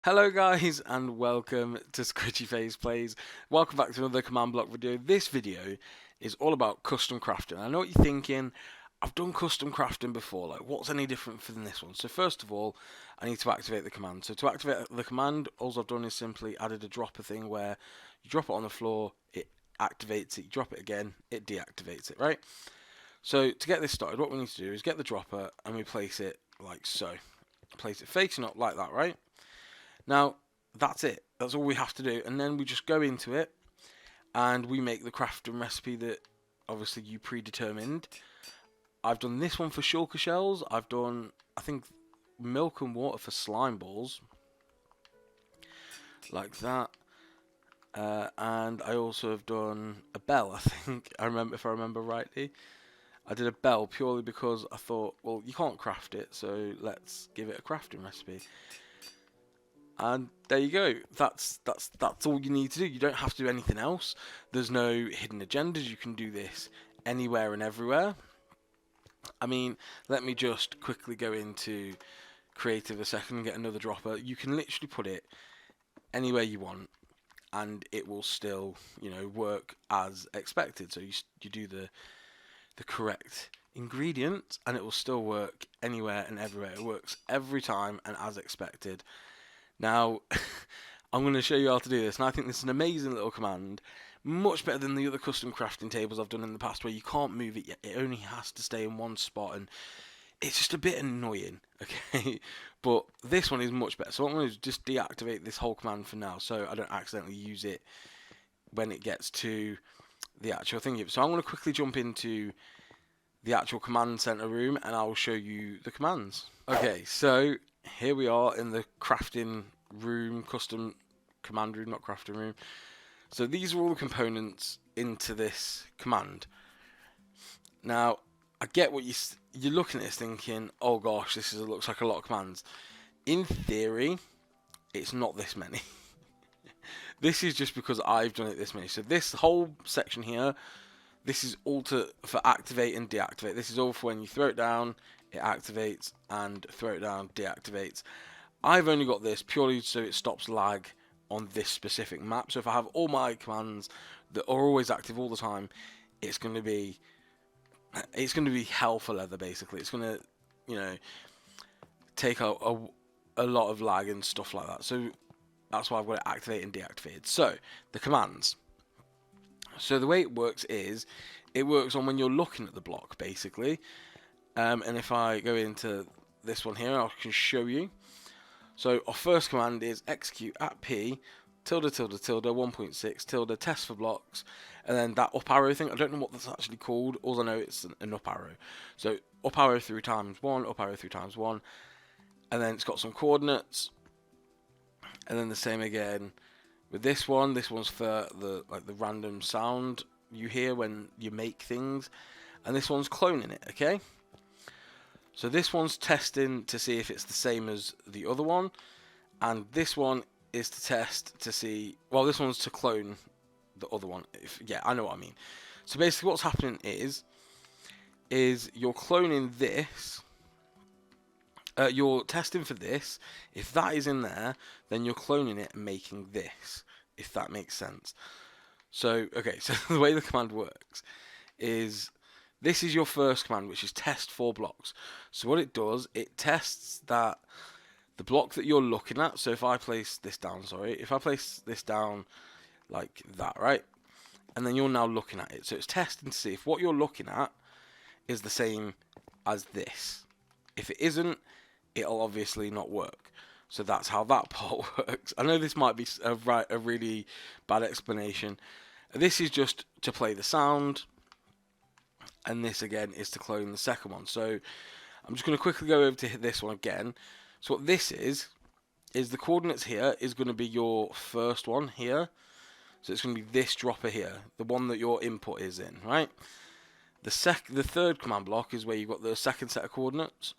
Hello guys and welcome to SquidgyfacePlays. Welcome back to another command block video. This video is all about custom crafting. I know what you're thinking, I've done custom crafting before, like what's any different from this one? So first of all, I need to activate the command. So to activate the command, all I've done is simply added a dropper thing where you drop it on the floor, it activates it, you drop it again, it deactivates it, right? So to get this started, what we need to do is get the dropper and we place it like so. Place it facing up like that, right? Now, that's it. That's all we have to do. And then we just go into it and we make the crafting recipe that obviously you predetermined. I've done this one for shulker shells. I've done, I think, milk and water for slime balls. Like that. And I also have done a bell, I think. If I remember rightly. I did a bell purely because I thought, well, you can't craft it, so let's give it a crafting recipe. And there you go. That's all you need to do. You don't have to do anything else. There's no hidden agendas. You can do this anywhere and everywhere. I mean, let me just quickly go into creative a second and get another dropper. You can literally put it anywhere you want, and it will still, work as expected. So you do the correct ingredients, and it will still work anywhere and everywhere. It works every time and as expected. Now, I'm going to show you how to do this, and I think this is an amazing little command, much better than the other custom crafting tables I've done in the past where you can't move it yet, it only has to stay in one spot, and it's just a bit annoying, okay? But this one is much better, so what I'm going to do is just deactivate this whole command for now, so I don't accidentally use it when it gets to the actual thing. So I'm going to quickly jump into the actual command center room, and I'll show you the commands. Okay, so here we are in the crafting room, custom command room, not crafting room. So these are all the components into this command. Now, I get what you're looking at this thinking, oh gosh, looks like a lot of commands. In theory, it's not this many. This is just because I've done it this many. So this whole section here, this is all for activate and deactivate. This is all for when you throw it down, it activates, and throw it down, deactivates. I've only got this purely so it stops lag on this specific map. So if I have all my commands that are always active all the time, it's going to be hell for leather basically. It's going to, take a lot of lag and stuff like that. So that's why I've got it activated and deactivated. So the commands. So the way it works is, it works on when you're looking at the block, basically. And if I go into this one here, I can show you. So our first command is execute at P, tilde, tilde, tilde, 1.6, tilde, test for blocks, and then that up arrow thing, I don't know what that's actually called, all I know it's an up arrow. So up arrow 3 times 1, up arrow 3 times 1, and then it's got some coordinates, and then the same again with this one. This one's for the random sound you hear when you make things, and this one's cloning it, okay? So this one's testing to see if it's the same as the other one, and this one is to test to see, well, this one's to clone the other one. Yeah, I know what I mean. So basically what's happening is you're cloning this, you're testing for this. If that is in there, then you're cloning it and making this, if that makes sense. So, okay, so the way the command works is, this is your first command, which is test for blocks. So what it does, it tests that the block that you're looking at, so if I place this down, if I place this down like that, right? And then you're now looking at it. So it's testing to see if what you're looking at is the same as this. If it isn't, it'll obviously not work. So that's how that part works. I know this might be a really bad explanation. This is just to play the sound, and this again is to clone the second one. So I'm just going to quickly go over to this one again. So what this is the coordinates here is going to be your first one here. So it's going to be this dropper here, the one that your input is in, right? The third command block is where you've got the second set of coordinates.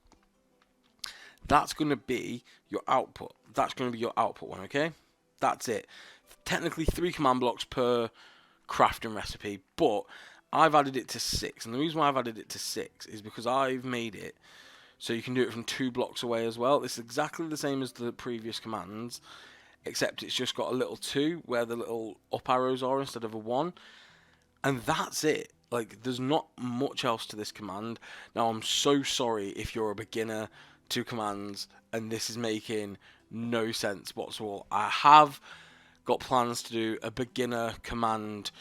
That's going to be your output. That's going to be your output one, okay? That's it. Technically 3 command blocks per crafting recipe, but I've added it to 6. And the reason why I've added it to 6 is because I've made it So you can do it from 2 blocks away as well. It's exactly the same as the previous commands, except it's just got a little 2 where the little up arrows are instead of a 1. And that's it. Like, there's not much else to this command. Now, I'm so sorry if you're a beginner to commands and this is making no sense whatsoever. I have got plans to do a beginner command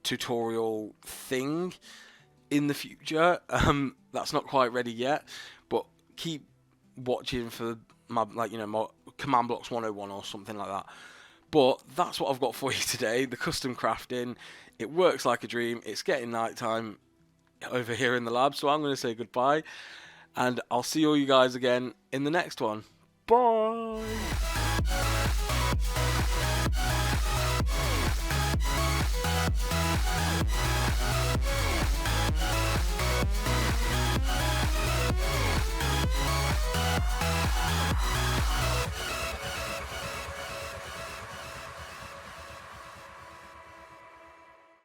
tutorial thing in the future. That's not quite ready yet, but keep watching for my, like, you know, my Command Blocks 101 or something like that. But that's what I've got for you today, the custom crafting. It works like a dream. It's getting nighttime over here in the lab, so I'm going to say goodbye, and I'll see all you guys again in the next one. Bye!